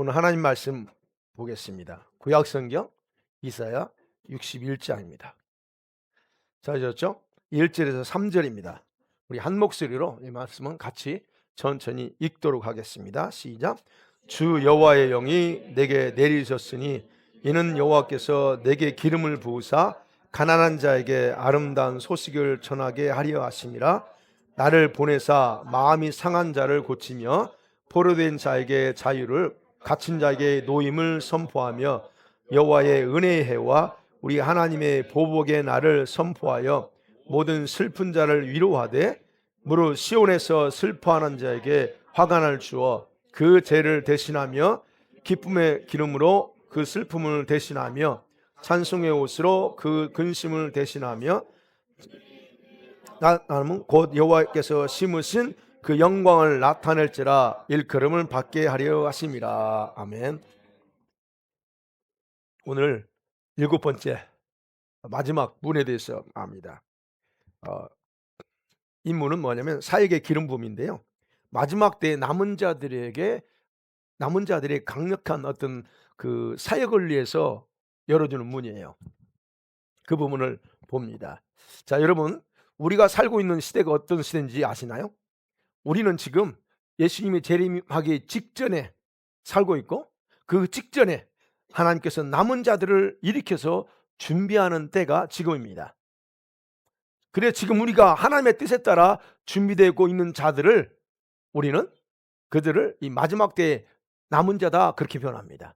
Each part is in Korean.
오늘 하나님 말씀 보겠습니다. 구약성경 이사야 61장입니다. 잘하셨죠? 1절에서 3절입니다. 우리 한 목소리로 이 말씀은 같이 천천히 읽도록 하겠습니다. 시작. 주 여호와의 영이 내게 내리셨으니 이는 여호와께서 내게 기름을 부으사 가난한 자에게 아름다운 소식을 전하게 하려 하심이라. 나를 보내사 마음이 상한 자를 고치며 포로된 자에게 자유를, 갇힌 자에게 노임을 선포하며 여호와의 은혜의 해와 우리 하나님의 보복의 날을 선포하여 모든 슬픈 자를 위로하되 무릇 시온에서 슬퍼하는 자에게 화관을 주어 그 죄를 대신하며 기쁨의 기름으로 그 슬픔을 대신하며 찬송의 옷으로 그 근심을 대신하며 나는 곧 여호와께서 심으신 그 영광을 나타낼지라 일컬음을 받게 하려 하심이라. 아멘. 오늘 7번째 마지막 문에 대해서 합니다. 이 문은 뭐냐면 사역의 기름 부음인데요. 마지막 때에 남은 자들의 강력한 어떤 그 사역을 위해서 열어주는 문이에요. 그 부분을 봅니다. 자, 여러분, 우리가 살고 있는 시대가 어떤 시대인지 아시나요? 우리는 지금 예수님이 재림하기 직전에 살고 있고, 그 직전에 하나님께서 남은 자들을 일으켜서 준비하는 때가 지금입니다. 그래, 지금 우리가 하나님의 뜻에 따라 준비되고 있는 자들을, 우리는 그들을 이 마지막 때에 남은 자다 그렇게 표현합니다.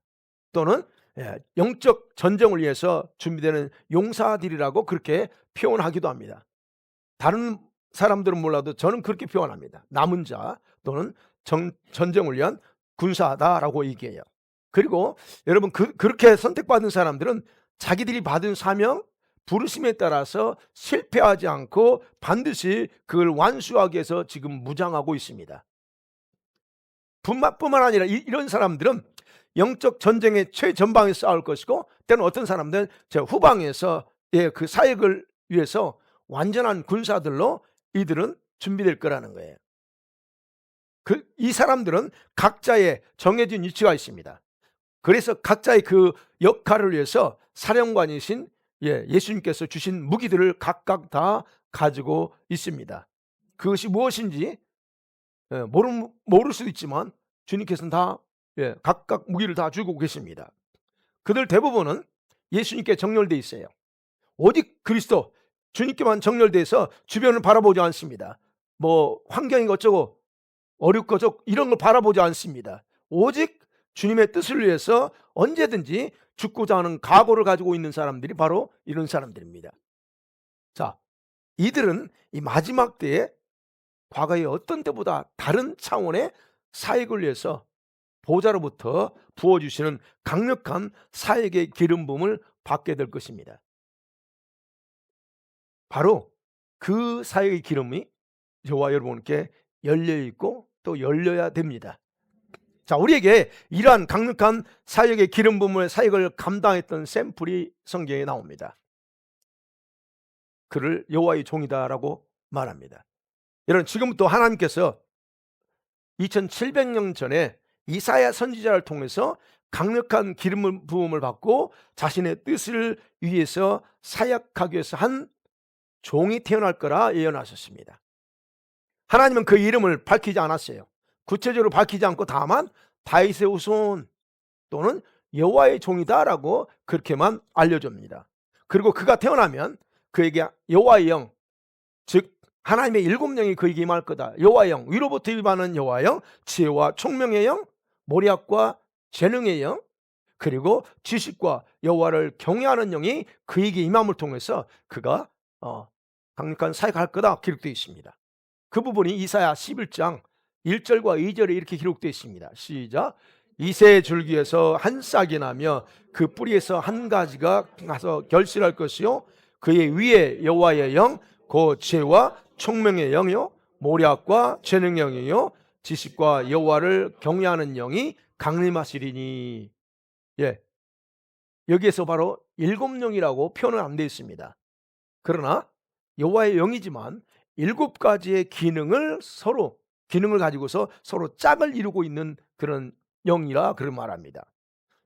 또는 영적 전쟁을 위해서 준비되는 용사들이라고 그렇게 표현하기도 합니다. 다른 사람들은 몰라도 저는 그렇게 표현합니다. 남은 자 또는 전쟁을 위한 군사다라고 얘기해요. 그리고 여러분, 그렇게 선택받은 사람들은 자기들이 받은 사명, 부르심에 따라서 실패하지 않고 반드시 그걸 완수하기 위해서 지금 무장하고 있습니다. 뿐만 아니라 이런 사람들은 영적 전쟁의 최전방에 싸울 것이고, 때는 어떤 사람들은 후방에서 그 사역을 위해서 완전한 군사들로 이들은 준비될 거라는 거예요. 이 사람들은 각자의 정해진 위치가 있습니다. 그래서 각자의 그 역할을 위해서 사령관이신 예수님께서 주신 무기들을 각각 다 가지고 있습니다. 그것이 무엇인지 모를 수도 있지만 주님께서는 다 각각 무기를 다 주고 계십니다. 그들 대부분은 예수님께 정렬되어 있어요. 오직 그리스도 주님께만 정렬돼서 주변을 바라보지 않습니다. 뭐 환경이 어쩌고 어렵고 저쩌고 이런 걸 바라보지 않습니다. 오직 주님의 뜻을 위해서 언제든지 죽고자 하는 각오를 가지고 있는 사람들이 바로 이런 사람들입니다. 자, 이들은 이 마지막 때에 과거의 어떤 때보다 다른 차원의 사역을 위해서 보좌로부터 부어주시는 강력한 사역의 기름 부음을 받게 될 것입니다. 바로 그 사역의 기름이 저와 여러분께 열려있고 또 열려야 됩니다. 자, 우리에게 이러한 강력한 사역의 기름 부음의 사역을 감당했던 샘플이 성경에 나옵니다. 그를 여호와의 종이다라고 말합니다. 여러분, 지금부터 하나님께서 2700년 전에 이사야 선지자를 통해서 강력한 기름 부음을 받고 자신의 뜻을 위해서 사역하기 위해서 한 종이 태어날 거라 예언하셨습니다. 하나님은 그 이름을 밝히지 않았어요. 구체적으로 밝히지 않고 다만 다윗의 후손 또는 여호와의 종이다라고 그렇게만 알려줍니다. 그리고 그가 태어나면 그에게 여호와의 영, 즉 하나님의 7영이 그에게 임할 거다. 여호와의 영, 위로부터 임하는 여호와의 영, 지혜와 총명의 영, 모략과 재능의 영, 그리고 지식과 여호와를 경외하는 영이 그에게 임함을 통해서 그가 강력한 사역할 거다 기록되어 있습니다. 그 부분이 이사야 11장 1절과 2절에 이렇게 기록되어 있습니다. 시작. 이새의 줄기에서 한 싹이 나며 그 뿌리에서 한 가지가 나서 결실할 것이요 그의 위에 여호와의 영, 곧 지혜와 총명의 영이요 모략과 재능의 영이요 지식과 여호와를 경외하는 영이 강림하시리니. 여기에서 바로 7영이라고 표현은 안 되어 있습니다. 그러나 여호와의 영이지만 7가지의 기능을 가지고서 서로 짝을 이루고 있는 그런 영이라 그런 말합니다.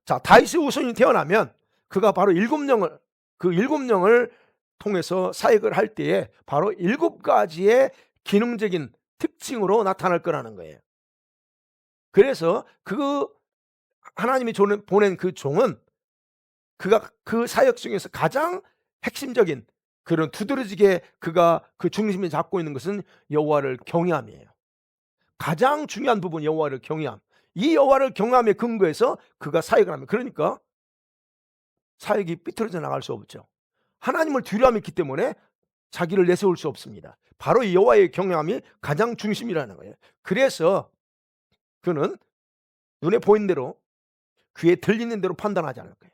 자, 다윗의 후손이 태어나면 그가 바로 일곱 영을 통해서 사역을 할 때에 바로 7가지의 기능적인 특징으로 나타날 거라는 거예요. 그래서 하나님이 보낸 그 종은 그가 그 사역 중에서 가장 핵심적인 그런 두드러지게 그가 그 중심에 잡고 있는 것은 여호와를 경외함이에요. 가장 중요한 부분 여호와를 경외함. 이 여호와를 경외함에 근거해서 그가 사역을 합니다. 그러니까 사역이 삐뚤어져 나갈 수 없죠. 하나님을 두려움이 있기 때문에 자기를 내세울 수 없습니다. 바로 이 여호와의 경외함이 가장 중심이라는 거예요. 그래서 그는 눈에 보이는 대로 귀에 들리는 대로 판단하지 않을 거예요.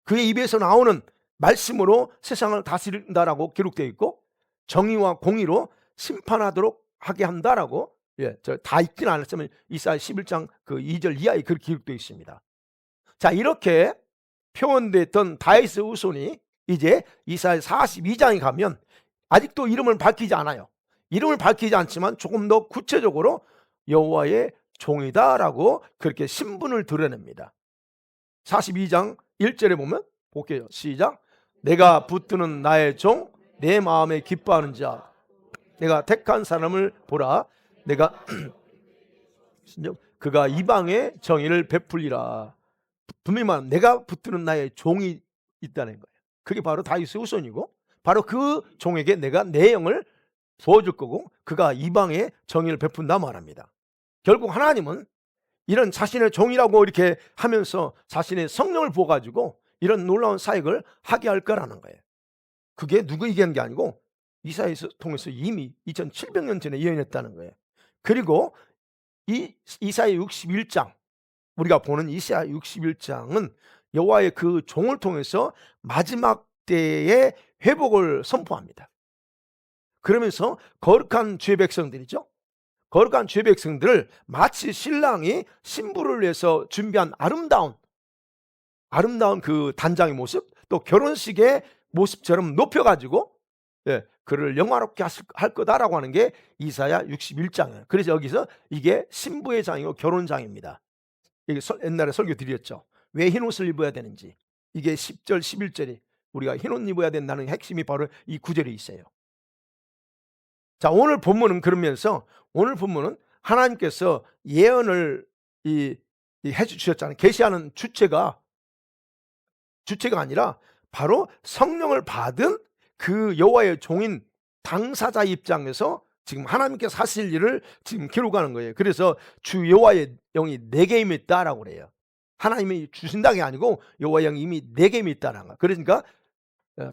그의 입에서 나오는 말씀으로 세상을 다스린다라고 기록되어 있고 정의와 공의로 심판하도록 하게 한다라고 다 읽지는 않았지만 이사야 11장 그 2절 이하에 그렇게 기록되어 있습니다. 자, 이렇게 표현됐던 다윗의 후손이 이제 이사야 42장에 가면 아직도 이름을 밝히지 않아요. 이름을 밝히지 않지만 조금 더 구체적으로 여호와의 종이다라고 그렇게 신분을 드러냅니다. 42장 1절에 보면 볼게요. 시작. 내가 붙드는 나의 종, 내 마음에 기뻐하는 자, 내가 택한 사람을 보라. 내가 그가 이방의 정의를 베풀리라. 분명히 말하면 내가 붙드는 나의 종이 있다는 거예요. 그게 바로 다윗의 후손이고 바로 그 종에게 내가 내 영을 부어줄 거고 그가 이방의 정의를 베푼다 말합니다. 결국 하나님은 이런 자신의 종이라고 이렇게 하면서 자신의 성령을 부어가지고 이런 놀라운 사역을 하게 할 거라는 거예요. 그게 누구 얘기한 게 아니고 이사야서 통해서 이미 2700년 전에 예언했다는 거예요. 그리고 이 이사야 61장 우리가 보는 이사야 61장은 여호와의 그 종을 통해서 마지막 때의 회복을 선포합니다. 그러면서 거룩한 주의 백성들이죠. 거룩한 주의 백성들을 마치 신랑이 신부를 위해서 준비한 아름다운 그 단장의 모습, 또 결혼식의 모습처럼 높여가지고 그를 영화롭게 할 거다라고 하는 게 이사야 61장이에요. 그래서 여기서 이게 신부의 장이고 결혼장입니다. 이게 옛날에 설교 드렸죠. 왜 흰옷을 입어야 되는지. 이게 10절 11절이 우리가 흰옷 입어야 된다는 핵심이 바로 이 구절에 있어요. 자, 오늘 본문은 그러면서 오늘 본문은 하나님께서 예언을 해주셨잖아요. 계시하는 주체가 아니라 바로 성령을 받은 그 여호와의 종인 당사자 입장에서 지금 하나님께서 하실 일을 지금 기록하는 거예요. 그래서 주 여호와의 영이 내게 임해 있다라고 그래요. 하나님이 주신다는 게 아니고 여호와의 영이 이미 내게 임해 있다는 거예요. 그러니까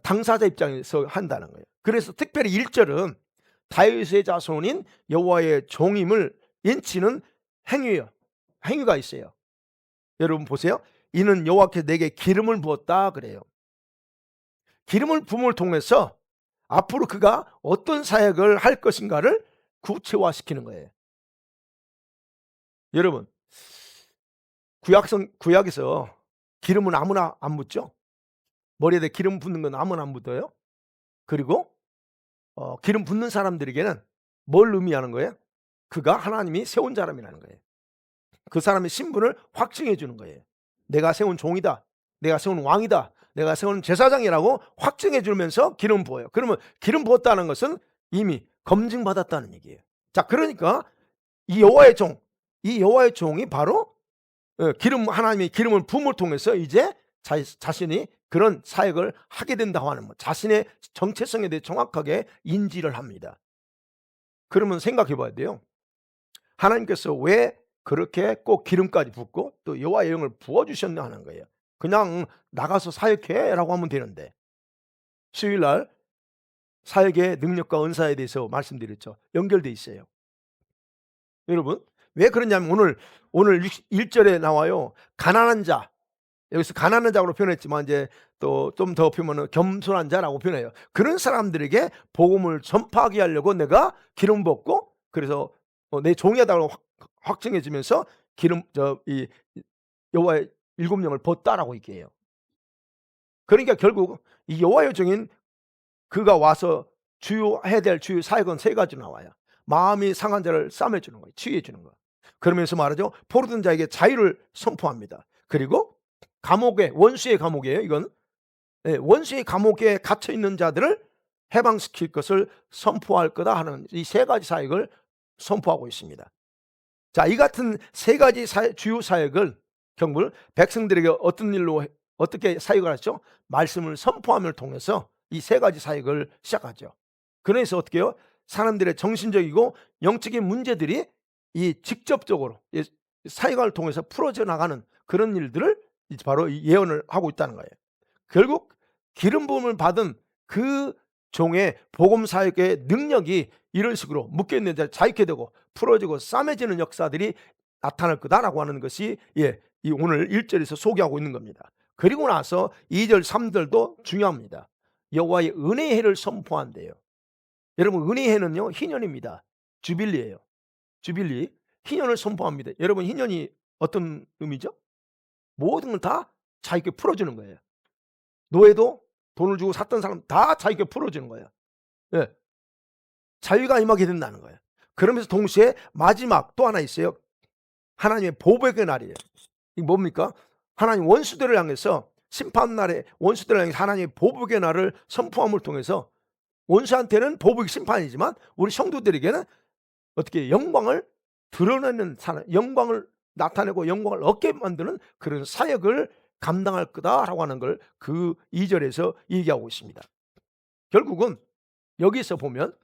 당사자 입장에서 한다는 거예요. 그래서 특별히 1절은 다윗의 자손인 여호와의 종임을 인치는 행위가 있어요. 여러분 보세요. 이는 여호와께서 내게 기름을 부었다 그래요. 기름을 부음을 통해서 앞으로 그가 어떤 사역을 할 것인가를 구체화시키는 거예요. 여러분, 구약에서 기름은 아무나 안 묻죠. 머리에 기름 붓는 건 아무나 안 묻어요. 그리고 기름 붓는 사람들에게는 뭘 의미하는 거예요? 그가 하나님이 세운 사람이라는 거예요. 그 사람의 신분을 확증해 주는 거예요. 내가 세운 종이다, 내가 세운 왕이다, 내가 세운 제사장이라고 확증해 주면서 기름 부어요. 그러면 기름 부었다는 것은 이미 검증받았다는 얘기예요. 자, 그러니까 이 여호와의 종이 바로 하나님의 기름을 부음을 통해서 이제 자신이 그런 사역을 하게 된다고 하는 것, 자신의 정체성에 대해 정확하게 인지를 합니다. 그러면 생각해 봐야 돼요. 하나님께서 왜 그렇게 꼭 기름까지 붓고 또 여호와의 영을 부어주셨나 하는 거예요. 그냥 나가서 사역해라고 하면 되는데, 수요일날 사역의 능력과 은사에 대해서 말씀드렸죠. 연결돼 있어요. 여러분 왜 그러냐면 오늘 1절에 나와요. 가난한 자, 여기서 가난한 자로 표현했지만 이제 또 좀 더 표현하면 겸손한 자라고 표현해요. 그런 사람들에게 복음을 전파하게 하려고 내가 기름 붓고 그래서 내 종이다라고 확증해 주면서 이 여호와의 7영을 벗다라고 얘기해요. 그러니까 결국 이 여호와의 종인 그가 와서 해야 될 주요 사역은 3가지 나와요. 마음이 상한 자를 싸매주는 거예요. 치유해 주는 거. 그러면서 말하죠. 포로된 자에게 자유를 선포합니다. 그리고 감옥에, 원수의 감옥이에요 이건. 예, 원수의 감옥에 갇혀 있는 자들을 해방시킬 것을 선포할 거다 하는 이 세 가지 사역을 선포하고 있습니다. 자, 이 같은 세 가지 주요 사역을 경불 백성들에게 어떤 일로 어떻게 사역을 하죠? 말씀을 선포함을 통해서 이 세 가지 사역을 시작하죠. 그래서 어떻게 해요? 사람들의 정신적이고 영적인 문제들이 이 직접적으로 사역을 통해서 풀어져 나가는 그런 일들을 바로 예언을 하고 있다는 거예요. 결국 기름 부음을 받은 그 종의 복음 사역의 능력이 이런 식으로 묶여 있는 자 자유케 되고 풀어지고 싸매지는 역사들이 나타날 거다라고 하는 것이 이 오늘 1절에서 소개하고 있는 겁니다. 그리고 나서 2절, 3절도 중요합니다. 여호와의 은혜의 해를 선포한대요. 여러분, 은혜의 해는요 희년입니다. 주빌리예요. 주빌리, 희년을 선포합니다. 여러분, 희년이 어떤 의미죠? 모든 걸 다 자유케 풀어주는 거예요. 노예도 돈을 주고 샀던 사람 다 자유케 풀어주는 거예요. 예. 자유가 임하게 된다는 거예요. 그러면서 동시에 마지막 또 하나 있어요. 하나님의 보복의 날이에요. 이게 뭡니까? 하나님 원수들을 향해서 심판날에 원수들을 향해서 하나님의 보복의 날을 선포함을 통해서 원수한테는 보복이 심판이지만 우리 성도들에게는 어떻게 영광을 드러내는 영광을 나타내고 영광을 얻게 만드는 그런 사역을 감당할 거다라고 하는 걸 그 2절에서 얘기하고 있습니다. 결국은 여기서 보면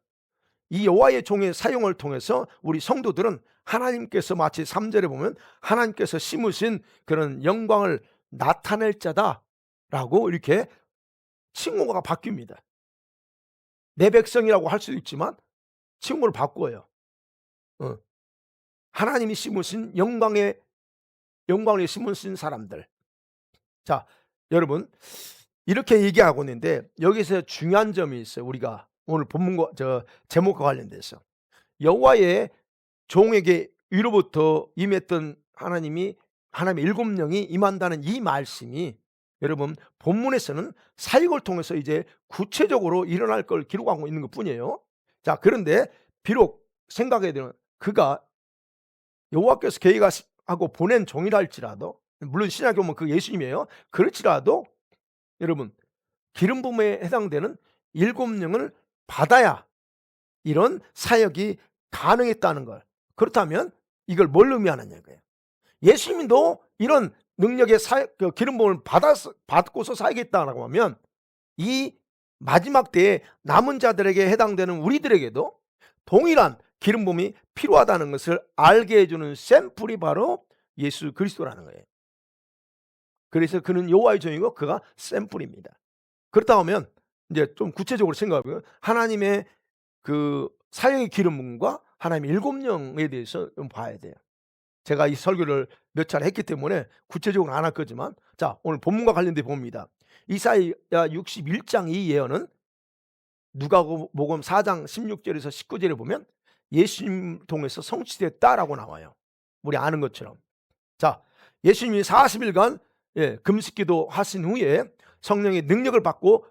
이 여호와의 종의 사용을 통해서 우리 성도들은 하나님께서 마치 3절에 보면 하나님께서 심으신 그런 영광을 나타낼 자다라고 이렇게 칭호가 바뀝니다. 내 백성이라고 할 수도 있지만 칭호를 바꿔요. 하나님이 심으신 영광을 심으신 사람들. 자, 여러분, 이렇게 얘기하고 있는데 여기서 중요한 점이 있어요. 우리가 오늘 본문과 제목과 관련돼서 여호와의 종에게 위로부터 임했던 하나님의 7명이 임한다는 이 말씀이 여러분 본문에서는 사역을 통해서 이제 구체적으로 일어날 걸 기록하고 있는 것뿐이에요. 자, 그런데 비록 생각해야 되는 그가 여호와께서 계획하고 보낸 종이라 할지라도, 물론 신약에 보면 그 예수님이에요. 그렇지라도 여러분 기름 부음에 해당되는 7명을 받아야 이런 사역이 가능했다는 걸. 그렇다면 이걸 뭘 의미하느냐 이거예요. 예수님도 이런 능력의 기름 부음을 받고서 사역했다라고 하면 이 마지막 때에 남은 자들에게 해당되는 우리들에게도 동일한 기름 부음이 필요하다는 것을 알게 해주는 샘플이 바로 예수 그리스도라는 거예요. 그래서 그는 여호와의 종이고 그가 샘플입니다. 그렇다 하면 이제 좀 구체적으로 생각하면 하나님의 그 사역의 기름 부음과 하나님의 7명에 대해서 좀 봐야 돼요. 제가 이 설교를 몇 차례 했기 때문에 구체적으로 안 할 거지만, 자, 오늘 본문과 관련돼 봅니다. 이사야 61장 이 예언은 누가복음 4장 16절에서 19절에 보면 예수님 통해서 성취됐다라고 나와요. 우리 아는 것처럼. 자, 예수님이 40일간 금식기도 하신 후에 성령의 능력을 받고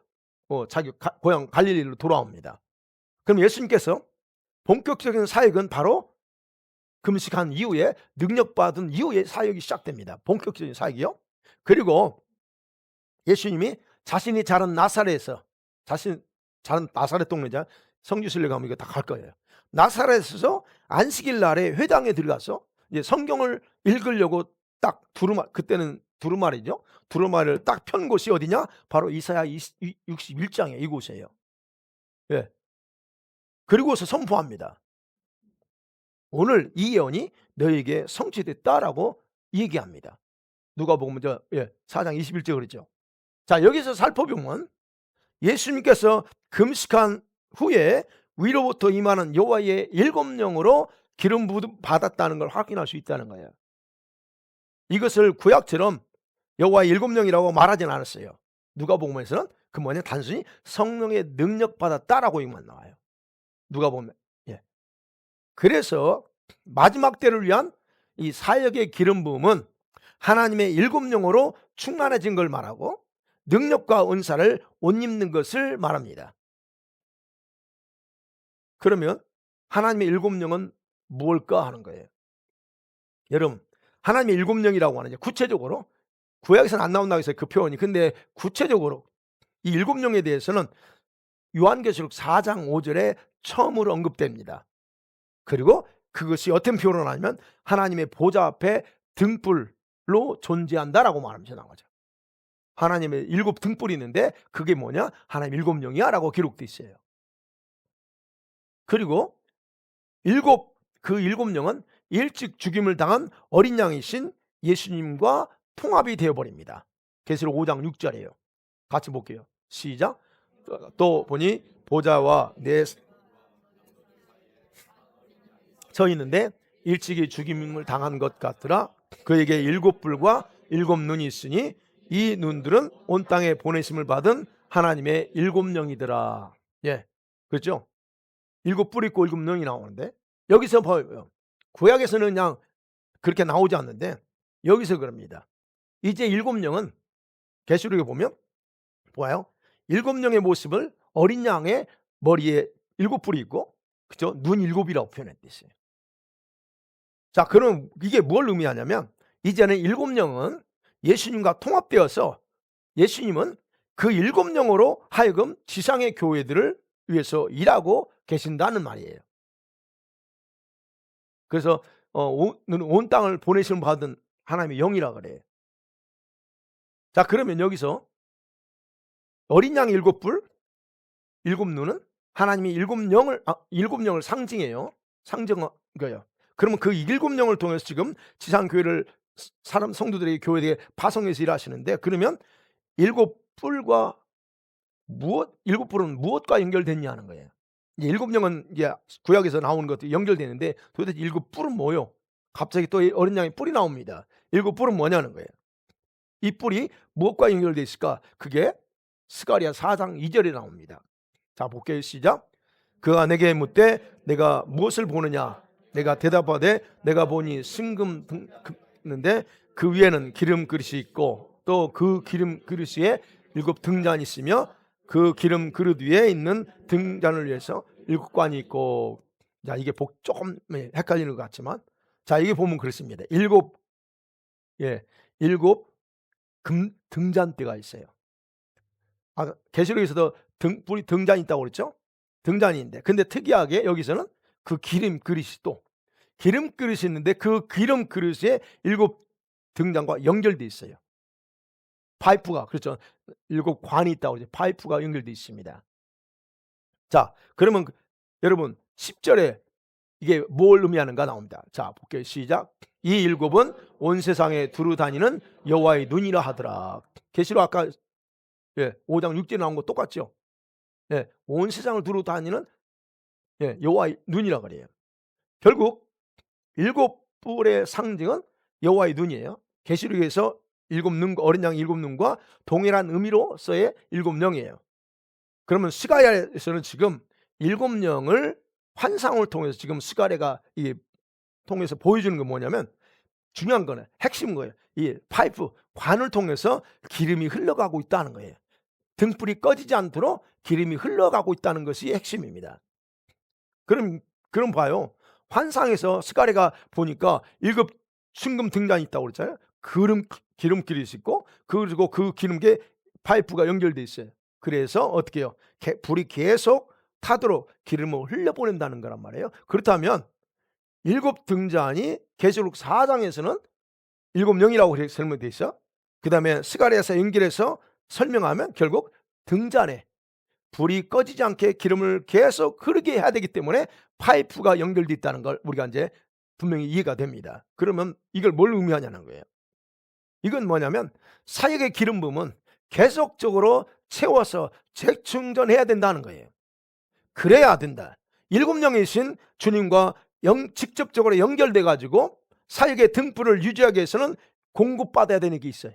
자기 고향 갈릴리로 돌아옵니다. 그럼 예수님께서 본격적인 사역은 바로 금식한 이후에 능력받은 이후에 사역이 시작됩니다. 본격적인 사역이요. 그리고 예수님이 자신이 자란 나사렛에서 자란 나사렛 동네자 성지순례 가면 이거 다 갈 거예요. 나사렛에서 안식일 날에 회당에 들어가서 이제 성경을 읽으려고 딱 그때는 두루마리죠. 두루마리를 딱 편 곳이 어디냐? 바로 이사야 61장에 이곳이에요. 예. 그리고서 선포합니다. 오늘 이 예언이 너에게 성취됐다라고 얘기합니다. 누가복음 4장 21절 그랬죠. 자, 여기서 살펴보면 예수님께서 금식한 후에 위로부터 임하는 여호와의 7명으로 기름 부음 받았다는 걸 확인할 수 있다는 거예요. 이것을 구약처럼 여호와의 7명이라고 말하진 않았어요. 누가복음에서는 그 뭐냐, 단순히 성령의 능력 받았다라고만 나와요. 누가복음. 그래서 마지막 때를 위한 이 사역의 기름 부음은 하나님의 7명으로 충만해진 걸 말하고 능력과 은사를 옷 입는 것을 말합니다. 그러면 하나님의 7명은 뭘까 하는 거예요. 여러분, 하나님의 일곱 영이라고 하는 구체적으로 구약에서는 안 나온다고 했어요, 그 표현이. 근데 구체적으로 이 일곱 영에 대해서는 요한계시록 4장 5절에 처음으로 언급됩니다. 그리고 그것이 어떤 표현을 하냐면 하나님의 보좌 앞에 등불로 존재한다라고 말하면서 나온 거죠. 하나님의 일곱 등불이 있는데 그게 뭐냐? 하나님 일곱 영이야 라고 기록되어 있어요. 그리고 그 일곱 영은 일찍 죽임을 당한 어린 양이신 예수님과 통합이 되어버립니다. 계시록 5장 6절이에요. 같이 볼게요. 시작. 또 보니 보좌와 내 서 있는데 일찍이 죽임을 당한 것 같더라. 그에게 일곱 뿔과 일곱 눈이 있으니 이 눈들은 온 땅에 보내심을 받은 하나님의 일곱 영이더라. 예, 그렇죠? 일곱 뿔 있고 일곱 영이 나오는데 여기서 봐요. 구약에서는 그냥 그렇게 나오지 않는데 여기서 그럽니다. 이제 일곱 영은 계시록에 보면 보아요. 일곱 영의 모습을 어린 양의 머리에 일곱 뿔이 있고, 그죠? 눈 일곱이라고 표현했어요. 자, 그럼 이게 뭘 의미하냐면 이제는 일곱 영은 예수님과 통합되어서 예수님은 그 일곱 영으로 하여금 지상의 교회들을 위해서 일하고 계신다는 말이에요. 그래서 온 땅을 보내심을 받은 하나님의 영이라 그래요. 자, 그러면 여기서 어린 양 일곱 뿔, 일곱 눈은 하나님이 일곱 영을 상징해요. 상징거예요. 그러면 그 일곱 영을 통해서 지금 지상 교회를 사람 성도들에게 교회에 파송해서 일하시는데, 그러면 일곱 뿔과 일곱 뿔은 무엇과 연결됐냐는 거예요. 일곱 영은 이제 구약에서 나오는 것도 연결되는데 도대체 일곱 뿔은 뭐요? 갑자기 또 어린 양의 뿔이 나옵니다. 일곱 뿔은 뭐냐는 거예요. 이 뿔이 무엇과 연결되어 있을까? 그게 스가랴 4장 2절에 나옵니다. 자, 볼게요. 시작. 그가 내게 묻되 내가 무엇을 보느냐? 내가 대답하되 내가 보니 승금 등인데 그 위에는 기름 그릇이 있고 또 그 기름 그릇에 일곱 등잔이 있으며 그 기름 그릇 위에 있는 등잔을 위해서 일곱 관이 있고. 자, 이게 조금 헷갈리는 것 같지만, 자, 이게 보면 그렇습니다. 일곱 등잔대가 있어요. 계시록에서도 불이 등잔이 있다고 그랬죠? 등잔인데, 근데 특이하게 여기서는 그 기름 그릇이 또 기름 그릇이 있는데 그 기름 그릇에 일곱 등잔과 연결돼 있어요. 파이프가, 그렇죠? 일곱 관이 있다고 그러죠. 파이프가 연결돼 있습니다. 자, 그러면 여러분 10절에 이게 뭘 의미하는가 나옵니다. 자, 볼게요. 시작. 이 일곱은 온 세상에 두루 다니는 여호와의 눈이라 하더라. 계시록 아까 5장 6절에 나온 거 똑같죠? 온 세상을 두루 다니는 여호와의 눈이라 그래요. 결국 일곱 뿔의 상징은 여호와의 눈이에요. 계시록에서 일곱 눈과 어린 양 일곱 눈과 동일한 의미로서의 일곱 영이에요. 그러면 스가랴에서는 지금 일곱 영을 환상을 통해서 지금 스가랴가 통해서 보여주는 건 뭐냐면, 중요한 거는 핵심 거예요. 이 파이프 관을 통해서 기름이 흘러가고 있다는 거예요. 등불이 꺼지지 않도록 기름이 흘러가고 있다는 것이 핵심입니다. 그럼 봐요. 환상에서 스가랴가 보니까 일곱 순금 등잔이 있다고 그랬잖아요. 기름 그릇이 있고 그리고 그 기름에 파이프가 연결돼 있어요. 그래서 어떻게 해요? 불이 계속 타도록 기름을 흘려보낸다는 거란 말이에요. 그렇다면 일곱 등잔이 계시록 4장에서는 일곱 영이라고 설명되어 있어. 그 다음에 스가랴에서 연결해서 설명하면 결국 등잔에 불이 꺼지지 않게 기름을 계속 흐르게 해야 되기 때문에 파이프가 연결되어 있다는 걸 우리가 이제 분명히 이해가 됩니다. 그러면 이걸 뭘 의미하냐는 거예요. 이건 뭐냐면 사역의 기름 부음은 계속적으로 채워서 재충전해야 된다는 거예요. 그래야 된다. 일곱 영이신 주님과 직접적으로 연결돼 가지고 사역의 등불을 유지하기 위해서는 공급받아야 되는 게 있어요.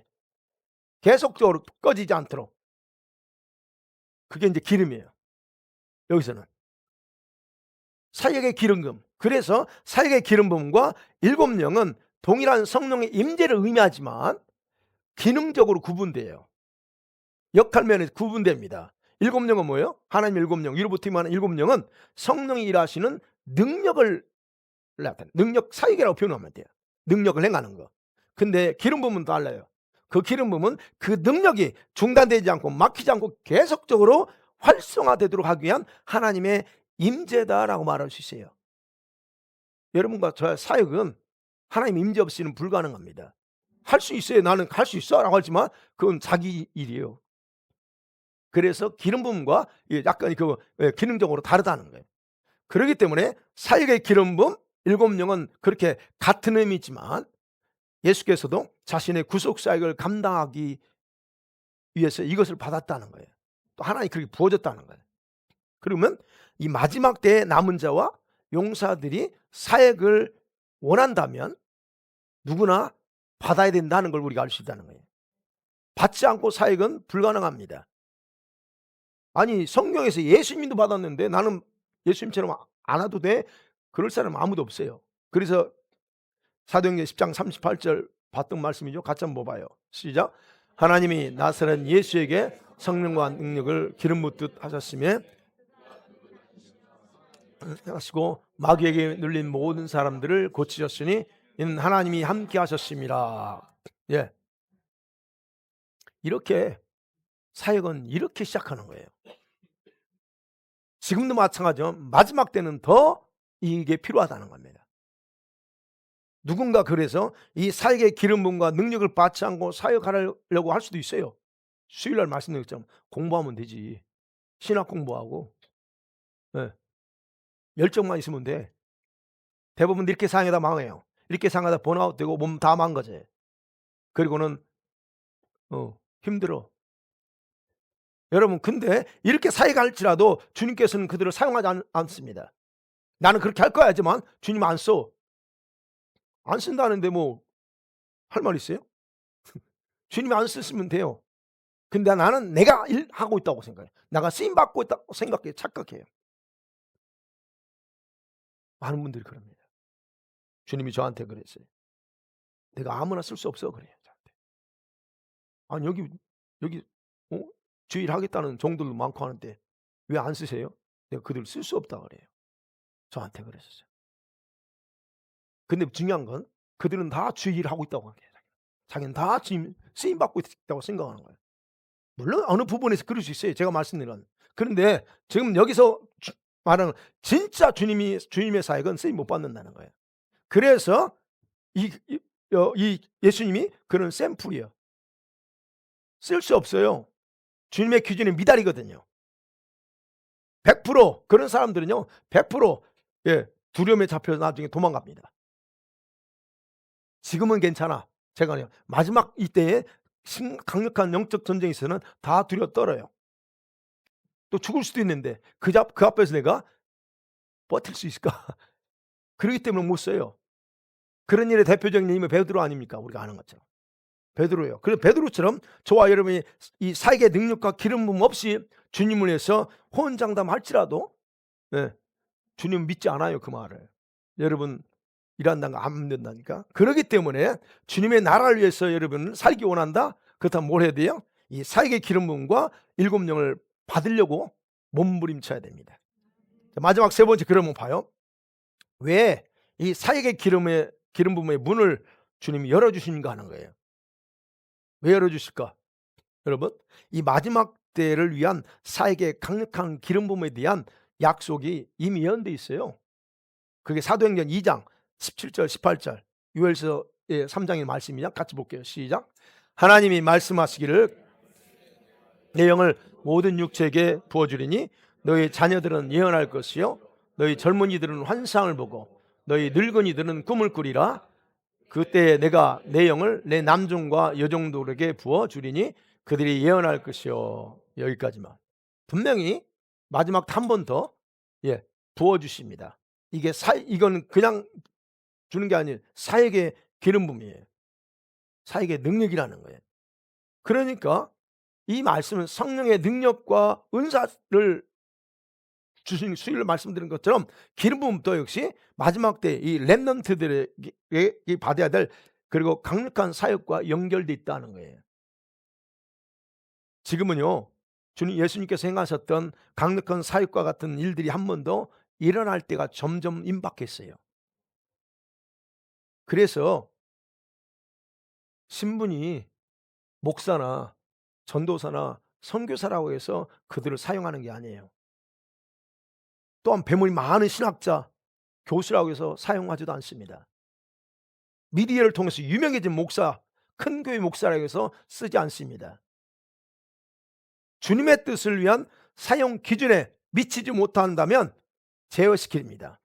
계속적으로 꺼지지 않도록. 그게 이제 기름이에요. 여기서는 사역의 기름금. 그래서 사역의 기름 부음과 일곱 영은 동일한 성령의 임재를 의미하지만 기능적으로 구분돼요. 역할면에서 구분됩니다. 일곱 영은 뭐예요? 하나님 일곱 영, 위로부터 임하는 일곱 영은 성령이 일하시는 능력 사역이라고 표현하면 돼요. 능력을 행하는 거. 근데 기름 부음은 달라요. 그 기름 부음은 그 능력이 중단되지 않고 막히지 않고 계속적으로 활성화되도록 하기 위한 하나님의 임재다라고 말할 수 있어요. 여러분과 저의 사역은 하나님 임재 없이는 불가능합니다. 할 수 있어요. 나는 할 수 있어라고 하지만 그건 자기 일이에요. 그래서 기름 부음과 약간 기능적으로 다르다는 거예요. 그렇기 때문에 사역의 기름 부음, 일곱 영은 그렇게 같은 의미지만 예수께서도 자신의 구속 사역을 감당하기 위해서 이것을 받았다는 거예요. 또 하나님이 그렇게 부어줬다는 거예요. 그러면 이 마지막 때의 남은 자와 용사들이 사역을 원한다면 누구나 받아야 된다는 걸 우리가 알 수 있다는 거예요. 받지 않고 사역은 불가능합니다. 아니 성경에서 예수님도 받았는데 나는 예수님처럼 안 와도 돼? 그럴 사람 아무도 없어요. 그래서 사도행전 10장 38절 봤던 말씀이죠. 같이 한번 봐봐요. 시작. 하나님이 나사렛 예수에게 성령과 능력을 기름 붓듯 하셨으며 하시고 마귀에게 눌린 모든 사람들을 고치셨으니 이는 하나님이 함께 하셨습니다. 예. 이렇게 사역은 이렇게 시작하는 거예요. 지금도 마찬가지죠. 마지막 때는 더 이게 필요하다는 겁니다. 누군가 그래서 이 사역의 기름 부음과 능력을 받지 않고 사역하려고 할 수도 있어요. 수요일날 말씀드렸지만 공부하면 되지. 신학 공부하고 네. 열정만 있으면 돼. 대부분 이렇게 사역하다 망해요. 이렇게 사역하다 번아웃 되고 몸 다 망가져요. 그리고는 힘들어. 여러분 근데 이렇게 사역할지라도 주님께서는 그들을 사용하지 않습니다. 나는 그렇게 할 거야 하지만 주님 안 써. 안 쓴다는데 뭐 할 말 있어요? 주님이 안 쓰시면 돼요. 근데 나는 내가 일하고 있다고 생각해. 내가 쓰임받고 있다고 생각해. 착각해요. 많은 분들이 그럽니다. 주님이 저한테 그랬어요. 내가 아무나 쓸 수 없어 그래요. 저한테. 아니 여기 주일 하겠다는 종들도 많고 하는데 왜 안 쓰세요? 내가 그들 쓸 수 없다 그래요. 저한테 그랬었어요. 근데 중요한 건 그들은 다 주일 하고 있다고 해요. 자기는 다 주님 쓰임 받고 있다고 생각하는 거예요. 물론 어느 부분에서 그럴 수 있어요. 제가 말씀드린. 그런데 지금 여기서 말하는 진짜 주님의 사역은 쓰임 못 받는다는 거예요. 그래서 이 예수님이 그런 샘플이에요. 쓸 수 없어요. 주님의 기준이 미달이거든요. 100% 그런 사람들은요. 100% 두려움에 잡혀서 나중에 도망갑니다. 지금은 괜찮아. 제가 마지막 이때에 강력한 영적 전쟁에서는 다 두려워 떨어요. 또 죽을 수도 있는데 그 앞에서 내가 버틸 수 있을까? 그렇기 때문에 못 써요. 그런 일의 대표적인 인물이 베드로 아닙니까? 우리가 아는 것처럼. 베드로예요. 그래서 베드로처럼 저와 여러분이 이 사역의 능력과 기름 부음 없이 주님을 위해서 호언장담할지라도 주님 믿지 않아요. 그 말을. 여러분 일한다는 거 안 믿는다니까. 그렇기 때문에 주님의 나라를 위해서 여러분은 살기 원한다? 그렇다면 뭘 해야 돼요? 이 사역의 기름 부음과 일곱 영을 받으려고 몸부림쳐야 됩니다. 마지막 세 번째 그러면 봐요. 왜 이 사역의 기름 부음의 문을 주님이 열어주시는가 하는 거예요. 왜 열어주실까? 여러분 이 마지막 때를 위한 사역의 강력한 기름 부음에 대한 약속이 이미 예언되어 있어요. 그게 사도행전 2장 17절 18절 유엘서 3장의 말씀이냐 같이 볼게요. 시작. 하나님이 말씀하시기를 내 영을 모든 육체에게 부어주리니 너희 자녀들은 예언할 것이요 너희 젊은이들은 환상을 보고 너희 늙은이들은 꿈을 꾸리라. 그때 내가 내 영을 내 남종과 여종들에게 부어주리니 그들이 예언할 것이요. 여기까지만. 분명히 마지막 한 번 더 부어주십니다. 이건 그냥 주는 게 아니에요. 사역의 기름 부음이에요. 사역의 능력이라는 거예요. 그러니까 이 말씀은 성령의 능력과 은사를 주신 수요일 말씀드린 것처럼 기름 부음도 역시 마지막 때 이 렘넌트들에게 받아야 될 그리고 강력한 사역과 연결돼 있다는 거예요. 지금은요. 주님 예수님께서 행하셨던 강력한 사역과 같은 일들이 한 번도 일어날 때가 점점 임박했어요. 그래서 신분이 목사나 전도사나 선교사라고 해서 그들을 사용하는 게 아니에요. 또한 배문이 많은 신학자, 교수라고 해서 사용하지도 않습니다. 미디어를 통해서 유명해진 목사, 큰 교회 목사라고 해서 쓰지 않습니다. 주님의 뜻을 위한 사용 기준에 미치지 못한다면 제어시킵니다.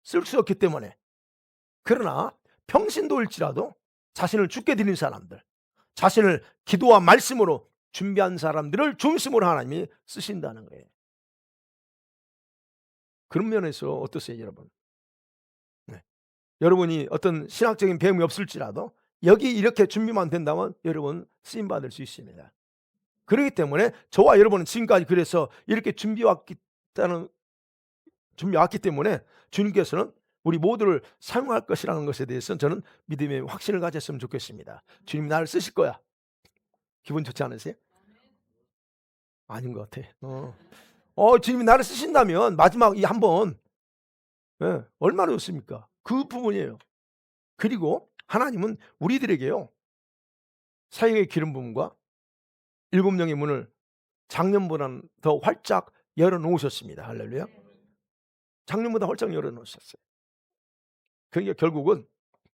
쓸 수 없기 때문에. 그러나 평신도일지라도 자신을 죽게 드린 사람들, 자신을 기도와 말씀으로 준비한 사람들을 중심으로 하나님이 쓰신다는 거예요. 그런 면에서 어떠세요, 여러분? 네. 여러분이 어떤 신학적인 배움이 없을지라도 여기 이렇게 준비만 된다면 여러분 쓰임받을 수 있습니다. 그렇기 때문에 저와 여러분은 지금까지 그래서 이렇게 준비왔기 때문에 주님께서는 우리 모두를 사용할 것이라는 것에 대해서는 저는 믿음의 확신을 가졌으면 좋겠습니다. 주님이 나를 쓰실 거야. 기분 좋지 않으세요? 아닌 것 같아. 주님이 나를 쓰신다면 마지막 이 한 번, 얼마나 좋습니까? 그 부분이에요. 그리고 하나님은 우리들에게요, 사역의 기름 부음과 7명의 문을 작년보다는 더 활짝 열어놓으셨습니다. 할렐루야. 작년보다 활짝 열어놓으셨어요. 그러니까 결국은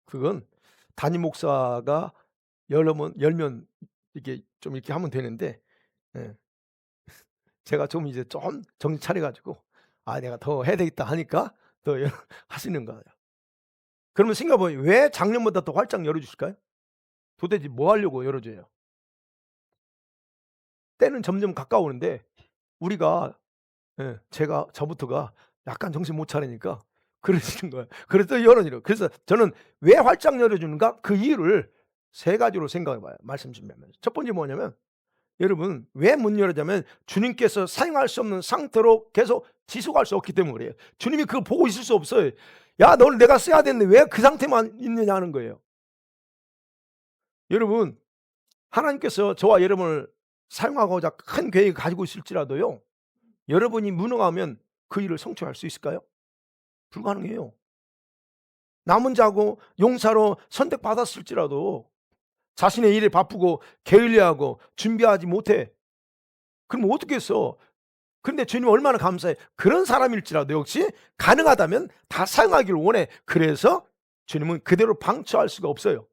그건 담임 목사가 열면 이렇게 좀 이렇게 하면 되는데, 제가 좀 이제 좀 정신 차려가지고 내가 더 해야 되겠다 하니까 더 하시는 거예요. 그러면 생각해보면 왜 작년보다 더 활짝 열어주실까요? 도대체 뭐 하려고 열어줘요? 때는 점점 가까우는데 우리가, 저부터가 약간 정신 못 차리니까 그러시는 거예요. 그래서 열어주려. 그래서 저는 왜 활짝 열어주는가? 그 이유를 3가지로 생각해봐요. 말씀 준비하면서. 첫 번째 뭐냐면, 여러분 왜 문 열어자면 주님께서 사용할 수 없는 상태로 계속 지속할 수 없기 때문에 그래요. 주님이 그걸 보고 있을 수 없어요. 야, 너를 내가 써야 되는데 왜 그 상태만 있느냐 하는 거예요. 여러분, 하나님께서 저와 여러분을 사용하고자 큰 계획을 가지고 있을지라도요, 여러분이 무능하면 그 일을 성취할 수 있을까요? 불가능해요. 남은 자고 용사로 선택받았을지라도 자신의 일에 바쁘고 게을리하고 준비하지 못해. 그럼 어떻게 써? 근데 주님 얼마나 감사해. 그런 사람일지라도 역시 가능하다면 다 사용하기를 원해. 그래서 주님은 그대로 방치할 수가 없어요.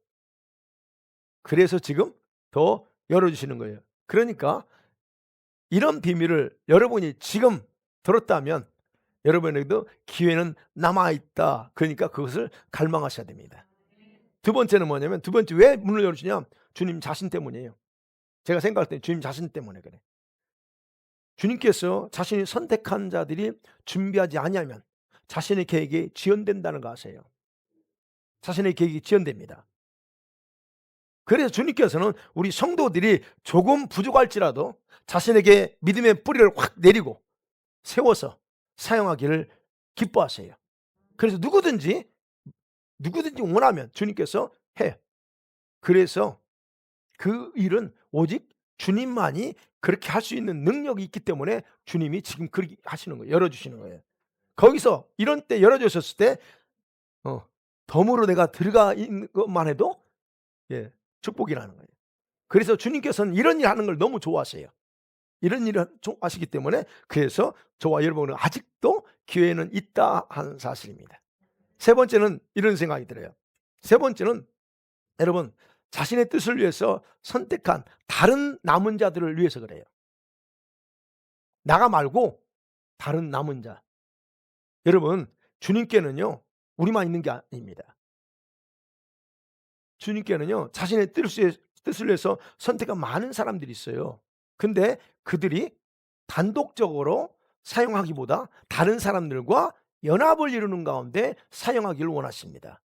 그래서 지금 더 열어주시는 거예요. 그러니까 이런 비밀을 여러분이 지금 들었다면 여러분에게도 기회는 남아있다. 그러니까 그것을 갈망하셔야 됩니다. 두 번째는 뭐냐면, 두 번째 왜 문을 열어주냐? 주님 자신 때문이에요. 제가 생각할 때 주님 자신 때문에 그래. 주님께서 자신이 선택한 자들이 준비하지 아니하면 자신의 계획이 지연된다는 거 아세요? 자신의 계획이 지연됩니다. 그래서 주님께서는 우리 성도들이 조금 부족할지라도 자신에게 믿음의 뿌리를 확 내리고 세워서 사용하기를 기뻐하세요. 그래서 누구든지 원하면 주님께서 해. 그래서 그 일은 오직 주님만이 그렇게 할 수 있는 능력이 있기 때문에 주님이 지금 그렇게 하시는 거예요. 열어주시는 거예요. 거기서 이런 때 열어주셨을 때 덤으로 내가 들어가 있는 것만 해도 축복이라는 거예요. 그래서 주님께서는 이런 일 하는 걸 너무 좋아하세요. 이런 일을 좋아하시기 때문에 그래서 저와 여러분은 아직도 기회는 있다 하는 사실입니다. 세 번째는 이런 생각이 들어요. 세 번째는 여러분, 자신의 뜻을 위해서 선택한 다른 남은 자들을 위해서 그래요. 나가 말고 다른 남은 자. 여러분, 주님께는요, 우리만 있는 게 아닙니다. 주님께는요, 자신의 뜻을 위해서 선택한 많은 사람들이 있어요. 근데 그들이 단독적으로 사용하기보다 다른 사람들과 연합을 이루는 가운데 사용하기를 원하십니다.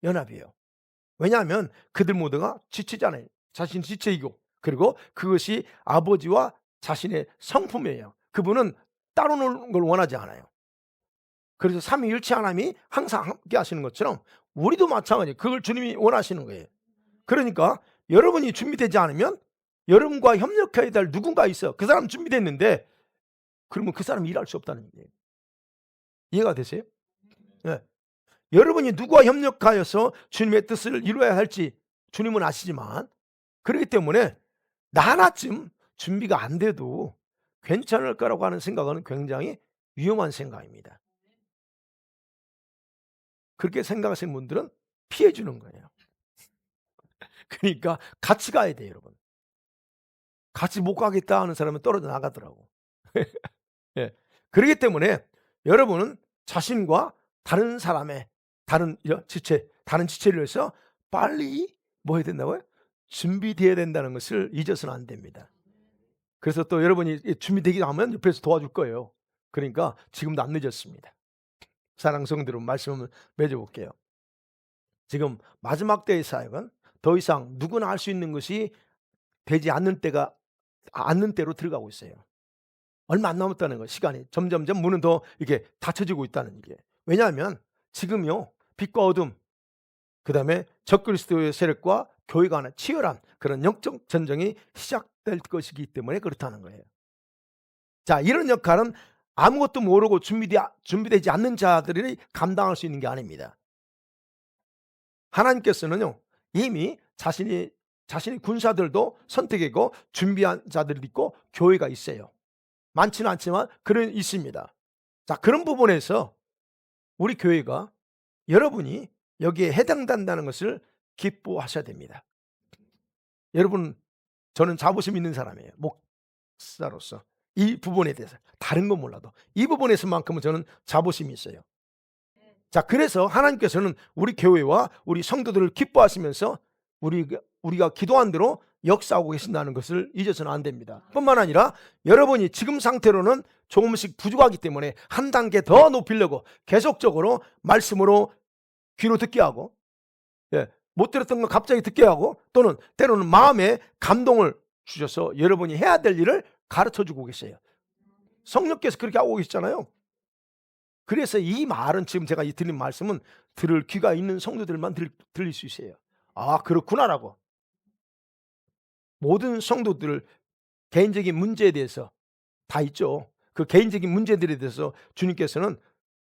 연합이에요. 왜냐하면 그들 모두가 지체잖아요. 자신이 지체이고, 그리고 그것이 아버지와 자신의 성품이에요. 그분은 따로 노는 걸 원하지 않아요. 그래서 삼위일체 하나님이 항상 함께 하시는 것처럼 우리도 마찬가지예요. 그걸 주님이 원하시는 거예요. 그러니까 여러분이 준비되지 않으면 여러분과 협력해야 될 누군가 있어. 그 사람 준비됐는데 그러면 그 사람이 일할 수 없다는 얘기예요. 이해가 되세요? 네. 여러분이 누구와 협력하여서 주님의 뜻을 이루어야 할지 주님은 아시지만, 그렇기 때문에 나 하나쯤 준비가 안 돼도 괜찮을 거라고 하는 생각은 굉장히 위험한 생각입니다. 그렇게 생각하시는 분들은 피해 주는 거예요. 그러니까 같이 가야 돼요, 여러분. 같이 못 가겠다 하는 사람은 떨어져 나가더라고. 예. 그렇기 때문에 여러분은 자신과 다른 사람의 다른 지체를 위해서 빨리 뭐 해야 된다고요? 준비되어야 된다는 것을 잊어서는 안 됩니다. 그래서 또 여러분이 준비되기 하면 옆에서 도와줄 거예요. 그러니까 지금도 안 늦었습니다. 사랑하는 성도들, 말씀을 맺어 볼게요. 지금 마지막 때의 사역은 더 이상 누구나 할 수 있는 것이 되지 않는 때로 들어가고 있어요. 얼마 안 남았다는 거, 시간이 점점점 문은 더 이렇게 닫혀지고 있다는 게. 왜냐하면 지금요, 빛과 어둠, 그다음에 적그리스도의 세력과 교회 간의 치열한 그런 영적 전쟁이 시작될 것이기 때문에 그렇다는 거예요. 자, 이런 역할은 아무것도 모르고 준비되지 않는 자들이 감당할 수 있는 게 아닙니다. 하나님께서는요, 이미 자신이 군사들도 선택하고 준비한 자들이 있고 교회가 있어요. 많지는 않지만 그런 있습니다. 자, 그런 부분에서 우리 교회가 여러분이 여기에 해당된다는 것을 기뻐하셔야 됩니다. 여러분, 저는 자부심 있는 사람이에요. 목사로서 이 부분에 대해서, 다른 건 몰라도 이 부분에서만큼은 저는 자부심이 있어요. 자, 그래서 하나님께서는 우리 교회와 우리 성도들을 기뻐하시면서 우리가 기도한 대로 역사하고 계신다는 것을 잊어서는 안 됩니다. 뿐만 아니라 여러분이 지금 상태로는 조금씩 부족하기 때문에 한 단계 더 높이려고 계속적으로 말씀으로 귀로 듣게 하고, 못 들었던 거 갑자기 듣게 하고, 또는 때로는 마음에 감동을 주셔서 여러분이 해야 될 일을 가르쳐주고 계세요. 성령께서 그렇게 하고 계시잖아요. 그래서 이 말은, 지금 제가 드린 말씀은 들을 귀가 있는 성도들만 들릴 수 있어요. 아, 그렇구나라고. 모든 성도들 개인적인 문제에 대해서 다 있죠. 그 개인적인 문제들에 대해서 주님께서는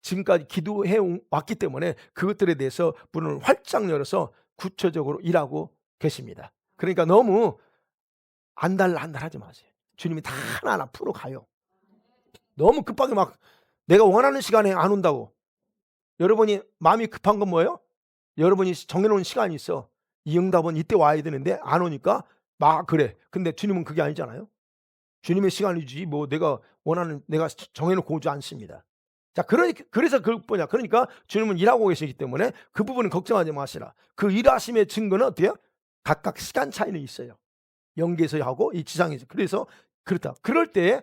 지금까지 기도해 왔기 때문에 그것들에 대해서 문을 활짝 열어서 구체적으로 일하고 계십니다. 그러니까 너무 안달하지 마세요. 주님이 다 하나하나 풀어가요. 너무 급하게 막 내가 원하는 시간에 안 온다고. 여러분이 마음이 급한 건 뭐예요? 여러분이 정해놓은 시간이 있어. 이 응답은 이때 와야 되는데 안 오니까 막 그래. 근데 주님은 그게 아니잖아요. 주님의 시간이지 뭐 내가 정해놓고 오지 않습니다. 자, 그래서 그러니까 주님은 일하고 계시기 때문에 그 부분은 걱정하지 마시라. 그 일하심의 증거는 어때요? 각각 시간 차이는 있어요. 영계에서 하고 이 지상에서. 그래서 그렇다. 그럴 때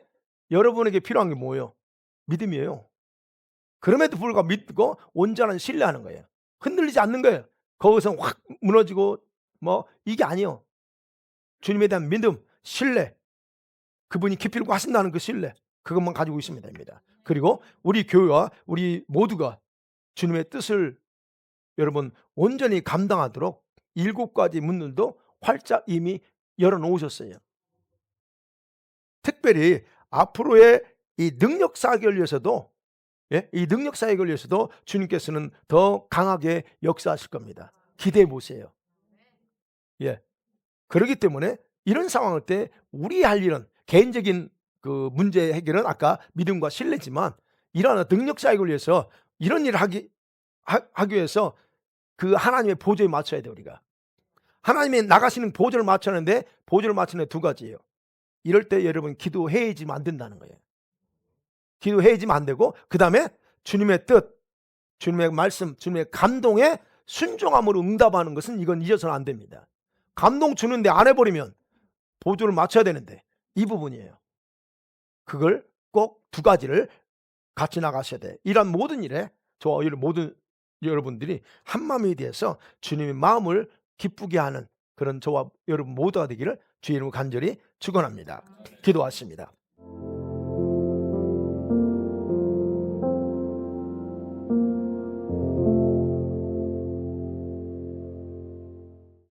여러분에게 필요한 게 뭐예요? 믿음이에요. 그럼에도 불구하고 믿고 온전한 신뢰하는 거예요. 흔들리지 않는 거예요. 거기서 확 무너지고 뭐 이게 아니에요. 주님에 대한 믿음, 신뢰, 그분이 기필코 하신다는 그 신뢰, 그것만 가지고 있으면 됩니다. 그리고 우리 교회와 우리 모두가 주님의 뜻을 여러분 온전히 감당하도록 7가지 문들도 활짝 이미 열어놓으셨어요. 특별히 앞으로의 이 능력 사역을 위해서도, 이 능력 사역을 위해서도 주님께서는 더 강하게 역사하실 겁니다. 기대해 보세요. 그렇기 때문에 이런 상황일 때 우리 할 일은 개인적인 그 문제 해결은 아까 믿음과 신뢰지만, 이러한 능력 사역을 위해서 이런 일을 하기 위해서 그 하나님의 보조에 맞춰야 돼요. 우리가 하나님의 나가시는 보조를 맞추는데, 보조를 맞추는 데 2가지예요. 이럴 때 여러분 기도해야지만 안 된다는 거예요. 기도해야지만 안 되고, 그 다음에 주님의 뜻, 주님의 말씀, 주님의 감동에 순종함으로 응답하는 것은 이건 잊어서는 안 됩니다. 감동 주는데 안 해버리면 보조를 맞춰야 되는데, 이 부분이에요. 그걸 꼭 2가지를 같이 나가셔야 돼. 이런 모든 일에 저와 모든 여러분들이 한마음이 되어서 주님의 마음을 기쁘게 하는 그런 저와 여러분 모두가 되기를 주의 이름으로 간절히 축원합니다. 기도하십니다.